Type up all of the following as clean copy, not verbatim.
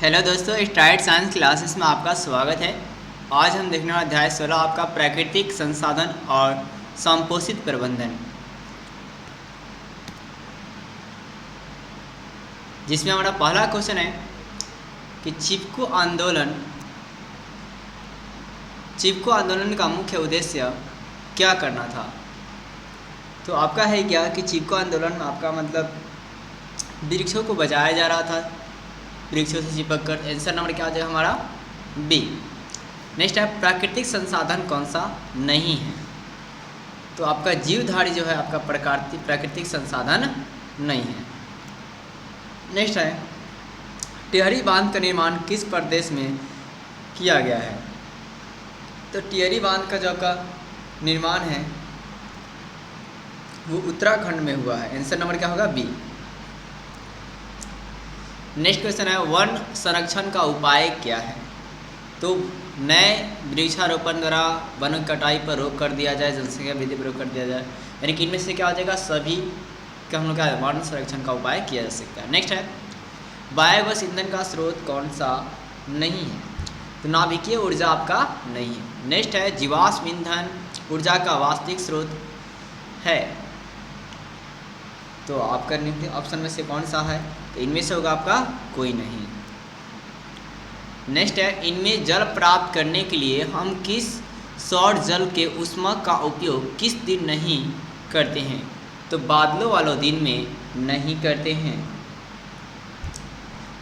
Hello दोस्तों, start science classes में आपका स्वागत है। आज हम देखने वाला अध्याय 16 आपका प्राकृतिक संसाधन और संपोषित प्रबंधन, जिसमें हमारा पहला क्वेश्चन है कि चिपको आंदोलन का मुख्य उद्देश्य क्या करना था। तो आपका है क्या कि चिपको आंदोलन में आपका मतलब वृक्षों को बचाया जा रहा था, वृक्षों से चिपक कर। आंसर नंबर क्या हो जाएगा हमारा बी। नेक्स्ट है प्राकृतिक संसाधन कौन सा नहीं है। तो आपका जीवधारी जो है आपका प्राकृतिक संसाधन नहीं है। नेक्स्ट है टिहरी बांध का निर्माण किस प्रदेश में किया गया है। तो टिहरी बांध का जो का निर्माण है वो उत्तराखंड में हुआ है। आंसर नंबर क्या होगा बी। नेक्स्ट क्वेश्चन है वन संरक्षण का उपाय क्या है। तो नए वृक्षारोपण द्वारा वन कटाई पर रोक कर दिया जाए, जनसंख्या वृद्धि पर रोक कर दिया जाए, यानी कि इनमें से क्या हो जाएगा सभी का हम लोग का वन संरक्षण का उपाय किया जा सकता है। नेक्स्ट है बायोगैस ईंधन का स्रोत कौन सा नहीं है। तो नाभिकीय ऊर्जा आपका नहीं है। नेक्स्ट है जीवाश्म ईंधन ऊर्जा का वास्तविक स्रोत है। तो आपका निम्न ऑप्शन में से कौन सा है। तो इनमें से होगा आपका कोई नहीं। नेक्स्ट है इनमें जल प्राप्त करने के लिए हम किस सौर जल के ऊष्मा का उपयोग किस दिन नहीं करते हैं। तो बादलों वालों दिन में नहीं करते हैं।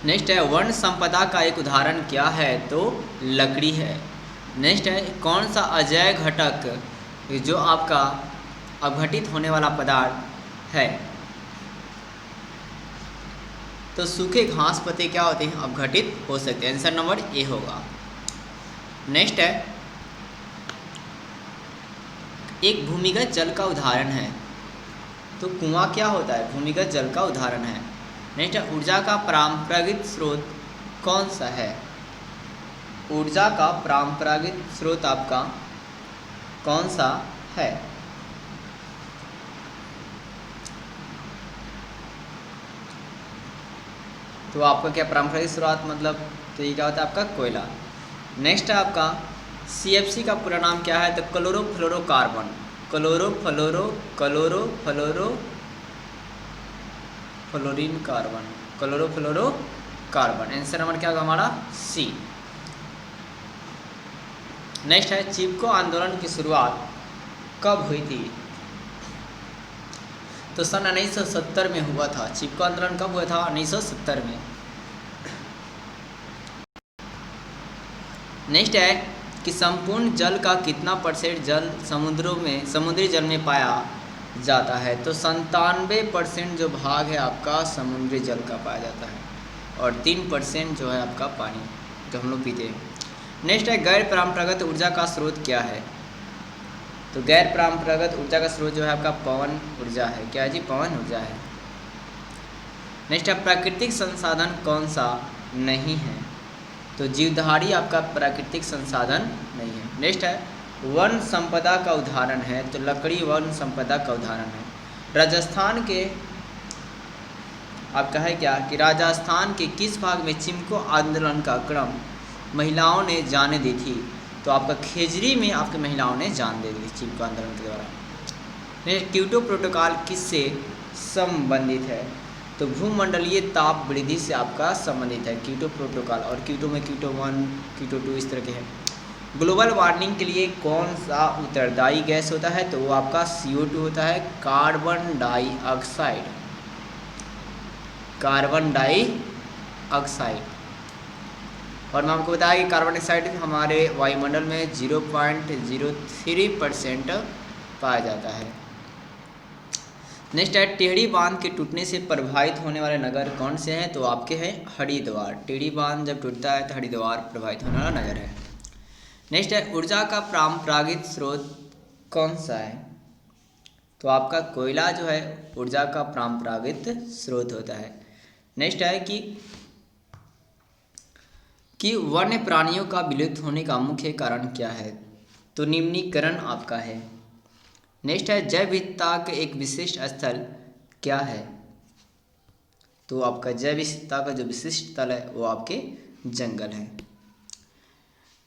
नेक्स्ट है वन संपदा का एक उदाहरण क्या है। तो लकड़ी है। नेक्स्ट है कौन सा अजैव घटक जो आपका अपघटित होने वाला पदार्थ है। तो सूखे घास पत्ते क्या होते हैं अपघटित हो सकते हैं। आंसर नंबर ए होगा। नेक्स्ट है एक भूमिगत जल का उदाहरण है। तो कुआं क्या होता है भूमिगत जल का उदाहरण है। नेक्स्ट है ऊर्जा का परंपरागत स्रोत कौन सा है। ऊर्जा का परंपरागत स्रोत आपका कौन सा है। तो आपका क्या पारंपरिक स्रोत मतलब तो ये क्या होता है आपका कोयला। नेक्स्ट है आपका CFC का पूरा नाम क्या है। तो क्लोरोफ्लोरोकार्बन क्लोरोफ्लोरोकार्बन। आंसर नंबर क्या होगा हमारा सी। नेक्स्ट है चिपको आंदोलन की शुरुआत कब हुई थी। तो सन 1970 में हुआ था। चिपको आंदोलन कब हुआ था 1970 में। नेक्स्ट है कि संपूर्ण जल का कितना % जल समुद्री जल में पाया जाता है। तो 97% जो भाग है आपका समुद्री जल का पाया जाता है और 3% जो है आपका पानी जो हम लोग पीते हैं। नेक्स्ट है गैर परंपरागत ऊर्जा का स्रोत क्या है। तो गैर परंपरागत ऊर्जा का स्रोत जो है आपका पवन ऊर्जा है। क्या है जी पवन ऊर्जा है। नेक्स्ट है प्राकृतिक संसाधन कौन सा नहीं है। तो जीवधारी आपका प्राकृतिक संसाधन नहीं है। नेक्स्ट है वन संपदा का उदाहरण है। तो लकड़ी वन संपदा का उदाहरण है। राजस्थान के आपका है क्या कि राजस्थान के किस भाग में चिपको आंदोलन का क्रम महिलाओं ने जाने दी थी। तो आपका खेजरी में आपकी महिलाओं ने जान दे दी थी चिपको आंदोलन के द्वारा। नेक्स्ट क्योटो प्रोटोकॉल किससे संबंधित है। तो भूमंडलीय ताप वृद्धि से आपका संबंधित है क्योटो प्रोटोकॉल। और क्योटो में क्योटो 1 क्योटो 2 इस तरह के हैं। ग्लोबल वार्मिंग के लिए कौन सा उत्तरदायी गैस होता है। तो वो आपका CO2 होता है कार्बन डाइऑक्साइड। और मैं आपको बताया कि कार्बन डाइऑक्साइड हमारे वायुमंडल में 0.03% पाया जाता है। नेक्स्ट है टिहरी बांध के टूटने से प्रभावित होने वाले नगर कौन से हैं। तो आपके हैं हरिद्वार। टिहरी बांध जब टूटता है तो हरिद्वार प्रभावित होने वाला नगर है। नेक्स्ट है ऊर्जा का परंपरागत स्रोत कौन सा है। तो आपका कोयला जो है ऊर्जा का परंपरागत स्रोत होता है। नेक्स्ट है कि वन्य प्राणियों का विलुप्त होने का मुख्य कारण क्या है। तो निम्नीकरण आपका है। नेक्स्ट है जैव विविधता का एक विशिष्ट स्थल क्या है। तो आपका जैव विविधता का जो विशिष्ट स्थल है वो आपके जंगल है।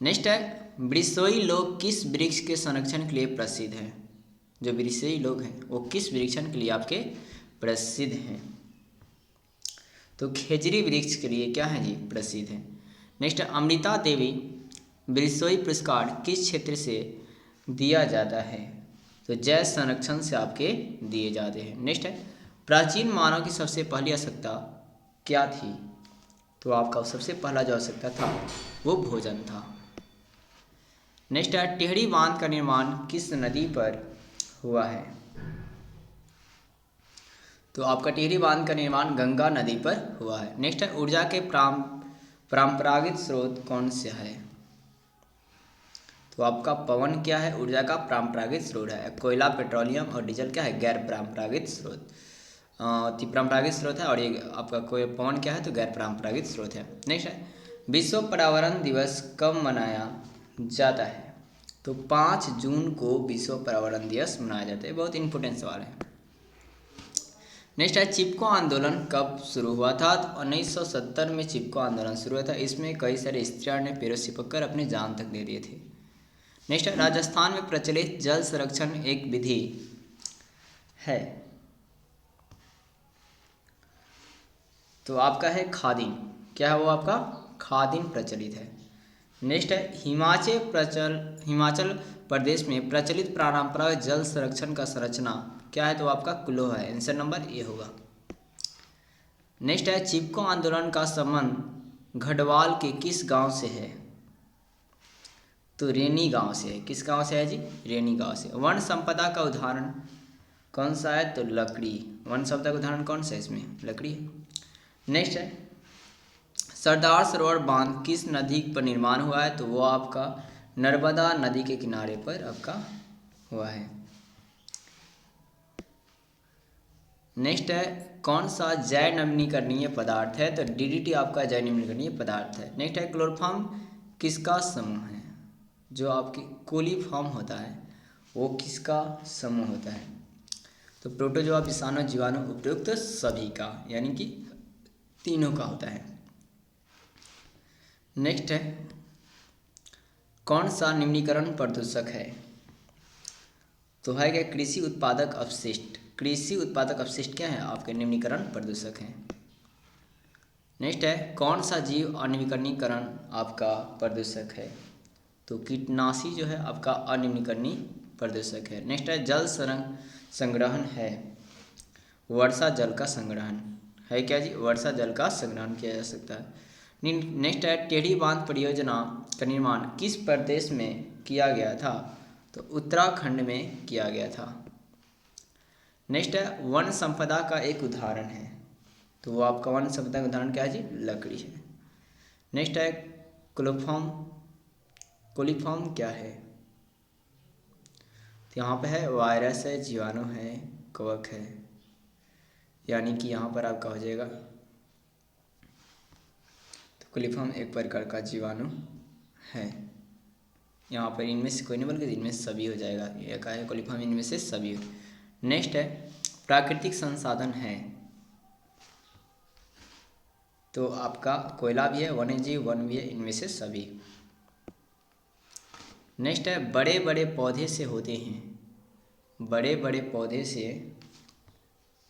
नेक्स्ट है, ब्रिसोई लोग किस वृक्ष के संरक्षण के लिए प्रसिद्ध हैं? जो ब्रिसोई लोग हैं वो किस वृक्षण के लिए आपके प्रसिद्ध हैं? तो खेजड़ी वृक्ष के लिए क्या है जी, प्रसिद्ध है। नेक्स्ट है, अमृता देवी ब्रिसोई पुरस्कार किस क्षेत्र से दिया जाता है? तो जैव संरक्षण से आपके दिए जाते हैं। नेक्स्ट है, प्राचीन मानव की सबसे पहली आवश्यकता क्या थी? तो आपका सबसे पहला जो आवश्यकता था वो भोजन था। नेक्स्ट है, टिहरी बांध का निर्माण किस नदी पर हुआ है? तो आपका टिहरी बांध का निर्माण गंगा नदी पर हुआ है। नेक्स्ट है, ऊर्जा के परंपरागत स्रोत कौन से है? तो आपका पवन क्या है, ऊर्जा का परंपरागत स्रोत है। कोयला, पेट्रोलियम और डीजल क्या है, गैर परंपरागत स्रोत। परंपरागत स्रोत है। और ये आपका कोई पवन क्या है, तो गैर परंपरागत स्रोत है। नेक्स्ट है, विश्व पर्यावरण दिवस कब मनाया जाता है? तो 5 जून को विश्व पर्यावरण दिवस मनाया जाता है। बहुत इंपॉर्टेंट सवाल है। नेक्स्ट है, चिपको आंदोलन कब शुरू हुआ था? तो 1970 में चिपको आंदोलन शुरू हुआ था। इसमें कई सारे स्त्रियों ने पेड़ों से चिपक अपनी जान तक दे दिए थे। नेक्स्ट है, राजस्थान में प्रचलित जल संरक्षण एक विधि है। तो आपका है खादिन। क्या है वो आपका? खादिन प्रचलित है। नेक्स्ट है, हिमाचल प्रदेश में प्रचलित परंपरागत जल संरक्षण का संरचना क्या है? तो आपका कुल्लो है। आंसर नंबर ए होगा। नेक्स्ट है, चिपको आंदोलन का संबंध घड़वाल के किस गांव से है? तो रेनी गांव से है। किस गांव से है जी? रेनी गांव से। वन संपदा का उदाहरण कौन सा है? तो लकड़ी। वन संपदा का उदाहरण कौन सा है? इसमें लकड़ी है। नेक्स्ट है, सरदार सरोवर बांध किस नदी पर निर्माण हुआ है? तो वो आपका नर्मदा नदी के किनारे पर आपका हुआ है। नेक्स्ट है, कौन सा जैव नवीकरणीय पदार्थ है? तो डीडीटी आपका जैव नवीकरणीय पदार्थ है। नेक्स्ट है, क्लोरोफॉर्म किसका समूह है? जो आपकी कोलिफॉर्म होता है वो किसका समूह होता है? तो प्रोटोजोआ, विषाणु, जीवाणु, उपयुक्त सभी का, यानी कि तीनों का होता है। नेक्स्ट है, कौन सा निम्नीकरण प्रदूषक है? तो है क्या? कृषि उत्पादक अपशिष्ट। कृषि उत्पादक अपशिष्ट क्या है? आपके निम्नीकरण प्रदूषक हैं। नेक्स्ट है, कौन सा जीव अनिम्नीकरण आपका प्रदूषक है? तो कीटनाशी जो है आपका अनिम्नीकरणीय प्रदूषक है। नेक्स्ट है, जल संग्रहण है। वर्षा जल का संग्रहण है क्या जी? वर्षा जल का संग्रहण किया जा सकता है। नेक्स्ट है, टेढ़ी बांध परियोजना का निर्माण किस प्रदेश में किया गया था? तो उत्तराखंड में किया गया था। नेक्स्ट है, वन संपदा का एक उदाहरण है। तो वो आपका वन संपदा का उदाहरण क्या है जी? लकड़ी है। नेक्स्ट है, कोलिफॉर्म क्या है? तो यहाँ पे है वायरस है, जीवाणु है, कवक है, यानी कि यहाँ पर आपका हो जाएगा। तो कोलिफॉर्म एक प्रकार का जीवाणु है। यहाँ पर इनमें से कोई नहीं बल्कि इनमें से सभी हो जाएगा। यह क्या है? कोलिफॉर्म इनमें से सभी। नेक्स्ट है, प्राकृतिक संसाधन है। तो आपका कोयला भी है, वन्यजीव वन भी है, इनमें से सभी। नेक्स्ट है, बड़े बड़े पौधे से होते हैं। बड़े बड़े पौधे से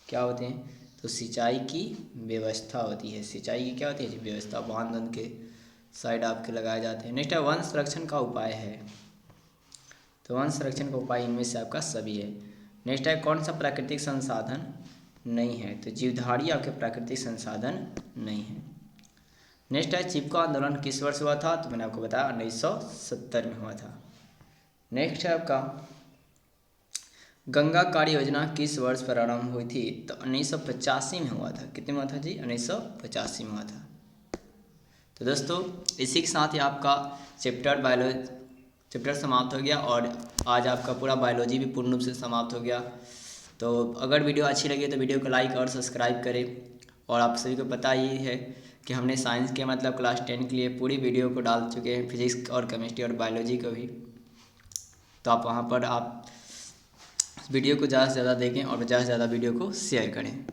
क्या होते हैं? तो सिंचाई की व्यवस्था होती है। सिंचाई की क्या होती है? व्यवस्था। बांध के साइड आपके लगाए जाते हैं। नेक्स्ट है, वन संरक्षण का उपाय है। तो वन संरक्षण का उपाय इनमें से आपका सभी है। नेक्स्ट है, कौन सा प्राकृतिक संसाधन नहीं है? तो जीवधारी आपके प्राकृतिक संसाधन नहीं है। नेक्स्ट है, चिपको आंदोलन किस वर्ष हुआ था? तो मैंने आपको बताया 1970 में हुआ था। नेक्स्ट है आपका, गंगा कार्य योजना किस वर्ष प्रारंभ हुई थी? तो 1985 में हुआ था। कितने में हुआ था जी? 1985 में हुआ था। तो दोस्तों, इसी के साथ ही आपका चैप्टर समाप्त हो गया और आज आपका पूरा बायोलॉजी भी पूर्ण रूप से समाप्त हो गया। तो अगर वीडियो अच्छी लगी तो वीडियो को लाइक और सब्सक्राइब करें। और आप सभी को पता ही है कि हमने साइंस के मतलब क्लास 10 के लिए पूरी वीडियो को डाल चुके हैं, फिजिक्स और केमिस्ट्री और बायोलॉजी को भी। तो आप वहाँ पर आप वीडियो को ज़्यादा से ज़्यादा देखें और ज़्यादा से ज़्यादा वीडियो को शेयर करें।